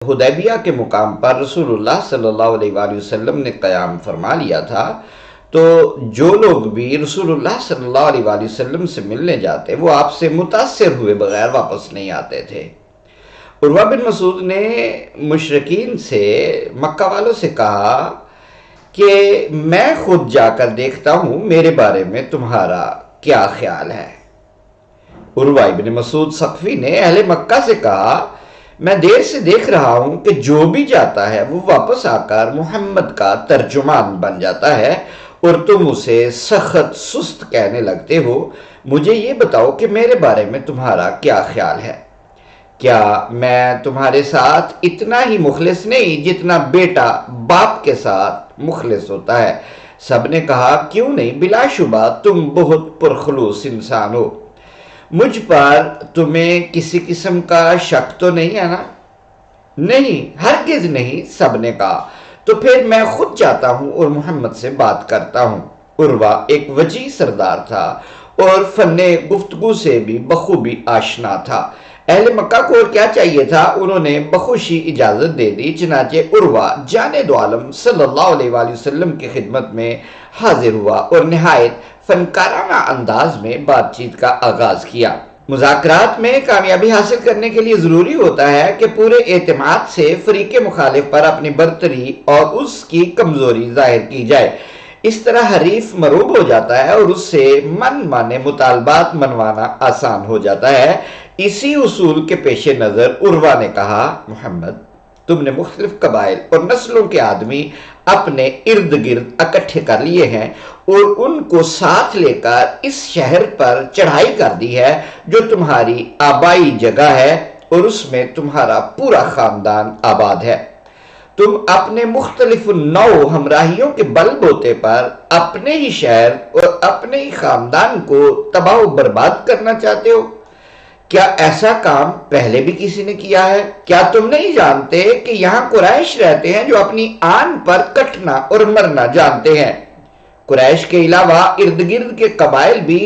حدیبیہ کے مقام پر رسول اللہ صلی اللہ علیہ وآلہ وسلم نے قیام فرما لیا تھا، تو جو لوگ بھی رسول اللہ صلی اللہ علیہ وآلہ وسلم سے ملنے جاتے وہ آپ سے متاثر ہوئے بغیر واپس نہیں آتے تھے۔ عروہ بن مسعود نے مشرکین سے، مکہ والوں سے کہا کہ میں خود جا کر دیکھتا ہوں، میرے بارے میں تمہارا کیا خیال ہے؟ عروہ بن مسعود ثقفی نے اہل مکہ سے کہا، میں دیر سے دیکھ رہا ہوں کہ جو بھی جاتا ہے وہ واپس آ کر محمد کا ترجمان بن جاتا ہے اور تم اسے سخت سست کہنے لگتے ہو۔ مجھے یہ بتاؤ کہ میرے بارے میں تمہارا کیا خیال ہے؟ کیا میں تمہارے ساتھ اتنا ہی مخلص نہیں جتنا بیٹا باپ کے ساتھ مخلص ہوتا ہے؟ سب نے کہا، کیوں نہیں، بلا شبہ تم بہت پرخلوص انسان ہو۔ مجھ پر تمہیں کسی قسم کا شک تو نہیں ہے نا؟ نہیں، ہرگز نہیں، سب نے کہا۔ تو پھر میں خود جاتا ہوں اور محمد سے بات کرتا ہوں۔ عروہ ایک وجیح سردار تھا اور فن گفتگو سے بھی بخوبی آشنا تھا۔ اہل مکہ کو اور کیا چاہیے تھا، انہوں نے بخوشی اجازت دے دی۔ چنانچہ عروہ جانے دو عالم صلی اللہ علیہ وآلہ وسلم کی خدمت میں حاضر ہوا اور نہایت فنکارانہ انداز میں بات چیت کا آغاز کیا۔ مذاکرات میں کامیابی حاصل کرنے کے لیے ضروری ہوتا ہے کہ پورے اعتماد سے فریق مخالف پر اپنی برتری اور اس کی کمزوری ظاہر کی جائے۔ اس طرح حریف مروب ہو جاتا ہے اور اس سے من مانے مطالبات منوانا آسان ہو جاتا ہے۔ اسی اصول کے پیش نظر عروہ نے کہا، محمد، تم نے مختلف قبائل اور نسلوں کے آدمی اپنے ارد گرد اکٹھے کر لیے ہیں اور ان کو ساتھ لے کر اس شہر پر چڑھائی کر دی ہے جو تمہاری آبائی جگہ ہے اور اس میں تمہارا پورا خاندان آباد ہے۔ تم اپنے مختلف نوع ہمراہیوں کے بل بوتے پر اپنے ہی شہر اور اپنے ہی خاندان کو تباہ و برباد کرنا چاہتے ہو۔ کیا ایسا کام پہلے بھی کسی نے کیا ہے؟ کیا تم نہیں جانتے کہ یہاں قریش رہتے ہیں جو اپنی آن پر کٹنا اور مرنا جانتے ہیں؟ قریش کے علاوہ ارد گرد کے قبائل بھی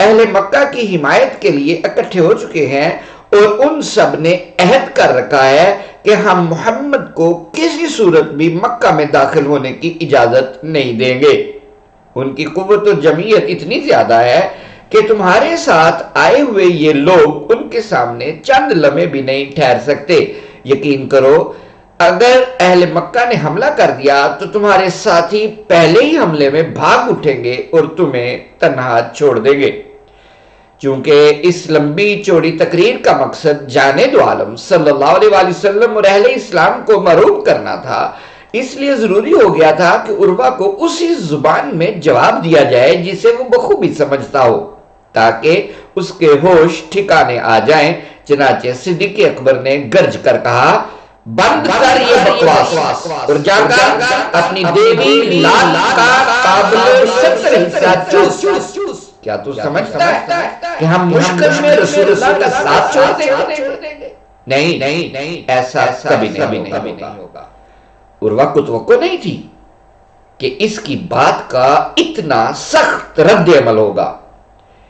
اہل مکہ کی حمایت کے لیے اکٹھے ہو چکے ہیں اور ان سب نے عہد کر رکھا ہے کہ ہم محمد کو کسی صورت بھی مکہ میں داخل ہونے کی اجازت نہیں دیں گے۔ ان کی قوت و جمعیت اتنی زیادہ ہے کہ تمہارے ساتھ آئے ہوئے یہ لوگ ان کے سامنے چند لمحے بھی نہیں ٹھہر سکتے۔ یقین کرو، اگر اہل مکہ نے حملہ کر دیا تو تمہارے ساتھی پہلے ہی حملے میں بھاگ اٹھیں گے اور تمہیں تنہا چھوڑ دیں گے۔ چونکہ اس لمبی چوڑی تقریر کا مقصد جانے دو عالم صلی اللہ علیہ وآلہ وسلم اور اہل اسلام کو مرعوب کرنا تھا، اس لیے ضروری ہو گیا تھا کہ عروہ کو اسی زبان میں جواب دیا جائے جسے وہ بخوبی سمجھتا ہو، تاکہ اس کے ہوش ٹھکانے آ جائیں۔ چنانچہ صدیق اکبر نے گرج کر کہا، بند کر یہ بکواس اور جا کر اپنی دیوی لات کا قابل 70 حصہ چوس۔ کیا تو سمجھتا ہے کہ ہم مشکل میں رسول اللہ کا ساتھ چھوڑ دیں گے؟ نہیں، ایسا کبھی نہیں ہوگا۔ عروہ کو توقع نہیں تھی کہ اس کی بات کا اتنا سخت رد عمل ہوگا،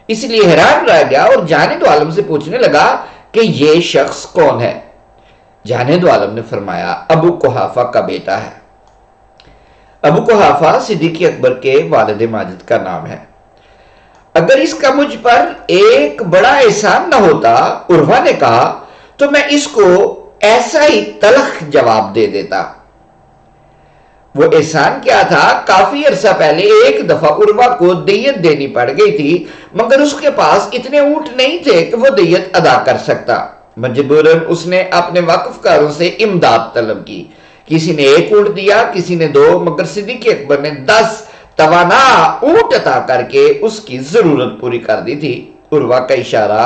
اس لیے حیران رہ گیا اور جانے دو عالم سے پوچھنے لگا کہ یہ شخص کون ہے؟ جانے دو عالم نے فرمایا، ابو قحافہ کا بیٹا ہے۔ ابو قحافہ صدیق اکبر کے والد ماجد کا نام ہے۔ اگر اس کا مجھ پر ایک بڑا احسان نہ ہوتا، عروہ نے کہا، تو میں اس کو ایسا ہی تلخ جواب دے دیتا۔ وہ احسان کیا تھا؟ کافی عرصہ پہلے ایک دفعہ عروہ کو دیت دینی پڑ گئی تھی، مگر اس کے پاس اتنے اونٹ نہیں تھے کہ وہ دیت ادا کر سکتا۔ مجبوراً اس نے اپنے واقف کاروں سے امداد طلب کی۔ کسی نے 1 اونٹ دیا، کسی نے 2، مگر صدیق اکبر نے 10 توانا اونٹ عطا کر کے اس کی ضرورت پوری کر دی تھی۔ عروہ کا اشارہ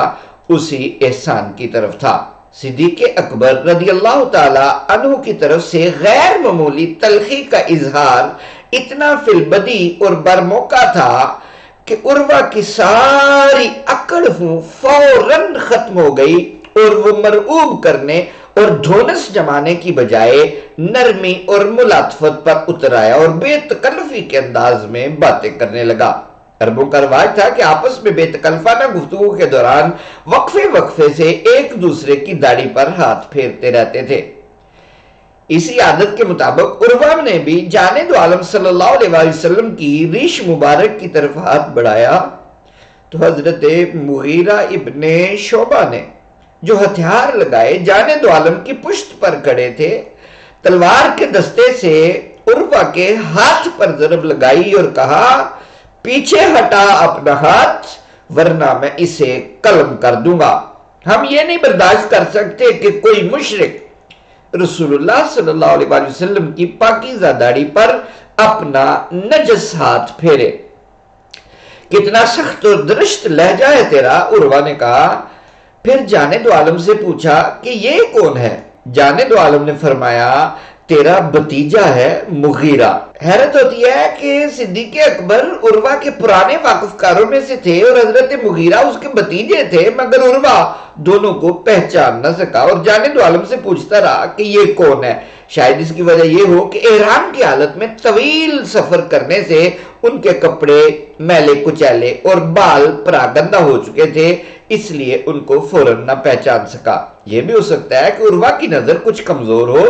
اسی احسان کی طرف تھا۔ صدیق اکبر رضی اللہ تعالی عنہ کی طرف سے غیر معمولی تلخی کا اظہار اتنا فی البدی اور برموقع تھا کہ عروہ کی ساری اکڑ فوراً ختم ہو گئی اور وہ مرعوب کرنے اور دھونس جمانے کی بجائے نرمی اور ملاطفت پر اتر آیا اور بے تکلفی کے انداز میں باتیں کرنے لگا۔ عربوں کا رواج تھا کہ آپس میں بے تکلفانہ گفتگو کے دوران وقفے سے ایک دوسرے کی داڑھی پر ہاتھ پھیرتے رہتے تھے۔ اسی عادت کے مطابق عروہ نے بھی جانے دو عالم صلی اللہ علیہ وسلم کی ریش مبارک کی طرف ہاتھ بڑھایا تو حضرت مغیرہ ابن شعبہ نے جو ہتھیار لگائے جانے دو عالم کی پشت پر کھڑے تھے تلوار کے دستے سے عروہ کے ہاتھ پر ضرب لگائی اور کہا پیچھے ہٹا اپنا ہاتھ ورنہ میں اسے قلم کر دوں گا۔ ہم یہ نہیں برداشت کر سکتے کہ کوئی مشرک رسول اللہ صلی اللہ علیہ وسلم کی پاکیزہ داڑھی پر اپنا نجس ہاتھ پھیرے۔ کتنا سخت اور درشت لہجہ ہے تیرا، عروہ نے کہا۔ پھر جانے دو عالم سے پوچھا کہ یہ کون ہے؟ جانے دو عالم نے فرمایا تیرا بھتیجا ہے مغیرہ۔ حیرت ہوتی ہے کہ صدیق اکبر عروہ کے پرانے واقف کاروں میں سے تھے اور حضرت مغیرہ اس کے بھتیجے تھے، مگر عروہ دونوں کو پہچان نہ سکا اور جانے دو عالم سے پوچھتا رہا کہ یہ کون ہے۔ شاید اس کی وجہ یہ ہو کہ احرام کی حالت میں طویل سفر کرنے سے ان کے کپڑے میلے کچیلے اور بال پراگندہ ہو چکے تھے، اس لیے ان کو فوراً نہ پہچان سکا۔ یہ بھی ہو سکتا ہے کہ عروہ کی نظر کچھ کمزور ہو۔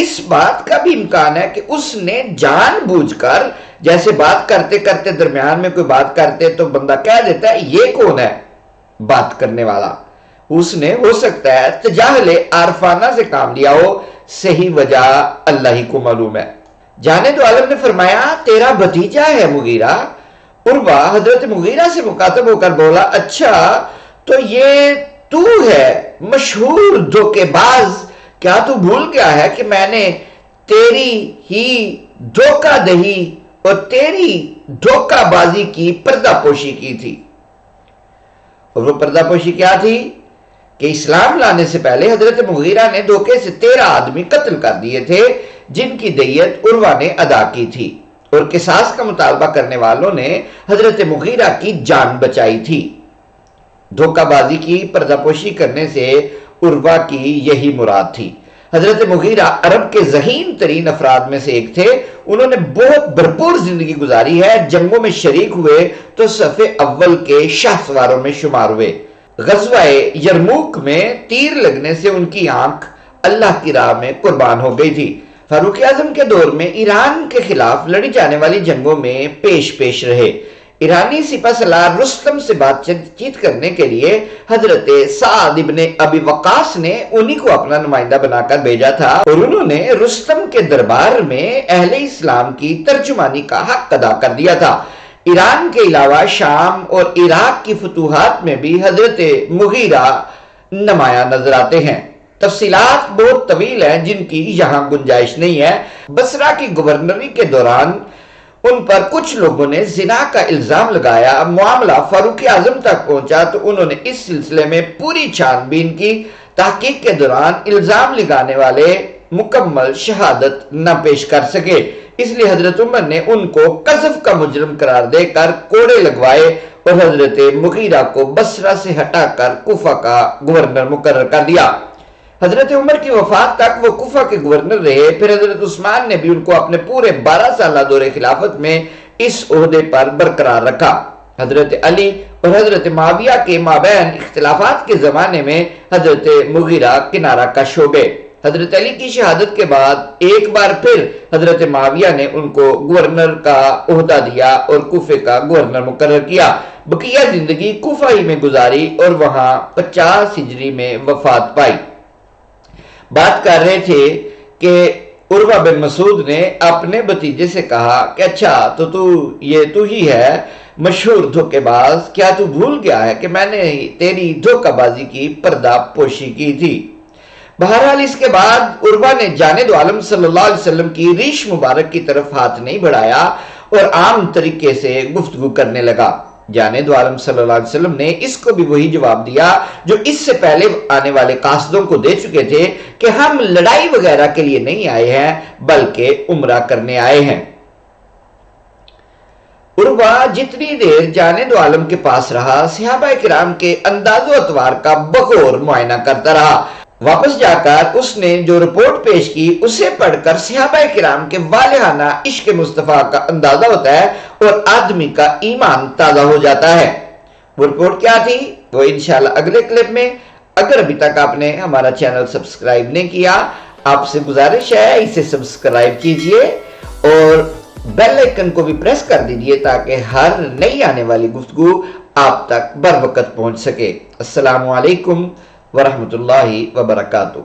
اس بات کا بھی امکان ہے کہ اس نے جان بوجھ کر، جیسے بات کرتے کرتے درمیان میں کوئی بات کرتے تو بندہ کہہ دیتا ہے یہ کون ہے بات کرنے والا، اس نے ہو سکتا ہے تجاہل عارفانہ سے کام لیا ہو۔ صحیح وجہ اللہ ہی کو معلوم ہے۔ جانے دو عالم نے فرمایا تیرا بھتیجا ہے مغیرہ۔ عروہ حضرت مغیرہ سے مخاطب ہو کر بولا اچھا تو یہ تو ہے مشہور دھوکے باز، کیا تو بھول گیا ہے کہ میں نے تیری ہی دھوکہ دہی اور تیری دھوکہ بازی کی پردہ پوشی کی تھی؟ اور وہ پردہ پوشی کیا تھی کہ اسلام لانے سے پہلے حضرت مغیرہ نے دھوکے سے 13 آدمی قتل کر دیے تھے جن کی دیت عروہ نے ادا کی تھی، اور قصاص کا مطالبہ کرنے والوں نے حضرت مغیرہ کی جان بچائی تھی۔ دھوکہ بازی کی پردہ پوشی کرنے سے عروہ کی یہی مراد تھی۔ حضرت مغیرہ عرب کے ذہین ترین افراد میں سے ایک تھے، انہوں نے بہت بھرپور زندگی گزاری ہے، جنگوں میں شریک ہوئے تو صف اول کے شاہ سواروں میں شمار ہوئے۔ غزوہ یرموک میں تیر لگنے سے ان کی آنکھ اللہ کی راہ میں قربان ہو گئی تھی۔ فاروق اعظم کے دور میں ایران کے خلاف لڑی جانے والی جنگوں میں پیش رہے۔ ایرانی سپہ سالار رستم سے بات چیت کرنے کے لیے حضرت سعد ابن ابی وقاص نے انہی کو اپنا نمائندہ بنا کر بھیجا تھا، اور انہوں نے رستم کے دربار میں اہل اسلام کی ترجمانی کا حق ادا کر دیا تھا۔ ایران کے علاوہ شام اور عراق کی فتوحات میں بھی حضرت مغیرہ نمایاں نظر آتے ہیں۔ تفصیلات بہت طویل ہیں جن کی یہاں گنجائش نہیں ہے۔ بصرہ کی گورنری کے دوران ان پر کچھ لوگوں نے زنا کا الزام لگایا، معاملہ فاروق اعظم تک پہنچا تو انہوں نے اس سلسلے میں پوری چھان بین کی۔ تحقیق کے دوران الزام لگانے والے مکمل شہادت نہ پیش کر سکے، اس لیے حضرت عمر نے ان کو قذف کا مجرم قرار دے کر کوڑے لگوائے اور حضرت مغیرہ کو بصرہ سے ہٹا کر کوفہ کا گورنر مقرر کر دیا۔ حضرت عمر کی وفات تک وہ کوفہ کے گورنر رہے، پھر حضرت عثمان نے بھی ان کو اپنے پورے 12 سالہ دور خلافت میں اس عہدے پر برقرار رکھا۔ حضرت علی اور حضرت معاویہ کے مابین اختلافات کے زمانے میں حضرت مغیرہ کنارہ کش ہو گئے۔ حضرت علی کی شہادت کے بعد ایک بار پھر حضرت معاویہ نے ان کو گورنر کا عہدہ دیا اور کوفے کا گورنر مقرر کیا۔ بقیہ زندگی کوفہ ہی میں گزاری اور وہاں 50 ہجری میں وفات پائی۔ بات کر رہے تھے کہ عروہ بن مسعود نے اپنے بھتیجے سے کہا کہ اچھا تو یہ ہی ہے مشہور دھوکے باز، کیا تو بھول گیا ہے کہ میں نے تیری دھوکہ بازی کی پردہ پوشی کی تھی؟ بہرحال اس کے بعد عروہ نے جانے دو عالم صلی اللہ علیہ وسلم کی ریش مبارک کی طرف ہاتھ نہیں بڑھایا اور عام طریقے سے گفتگو کرنے لگا۔ جانے دو عالم صلی اللہ علیہ وسلم نے اس کو بھی وہی جواب دیا جو اس سے پہلے آنے والے قاصدوں کو دے چکے تھے کہ ہم لڑائی وغیرہ کے لیے نہیں آئے ہیں بلکہ عمرہ کرنے آئے ہیں۔ عروہ جتنی دیر جانے دو عالم کے پاس رہا، صحابہ کرام کے انداز و اطوار کا بغور معائنہ کرتا رہا۔ واپس جا کر اس نے جو رپورٹ پیش کی اسے پڑھ کر صحابہ کرام کے والہانہ عشق مصطفیٰ کا اندازہ ہوتا ہے اور آدمی کا ایمان تازہ ہو جاتا ہے۔ وہ رپورٹ کیا تھی وہ انشاءاللہ اگلے کلپ میں۔ اگر ابھی تک آپ نے ہمارا چینل سبسکرائب نہیں کیا، آپ سے گزارش ہے اسے سبسکرائب کیجئے اور بیل آئیکن کو بھی پریس کر دیجئے تاکہ ہر نئی آنے والی گفتگو آپ تک بر وقت پہنچ سکے۔ السلام علیکم ورحمۃ اللہ وبرکاتہ۔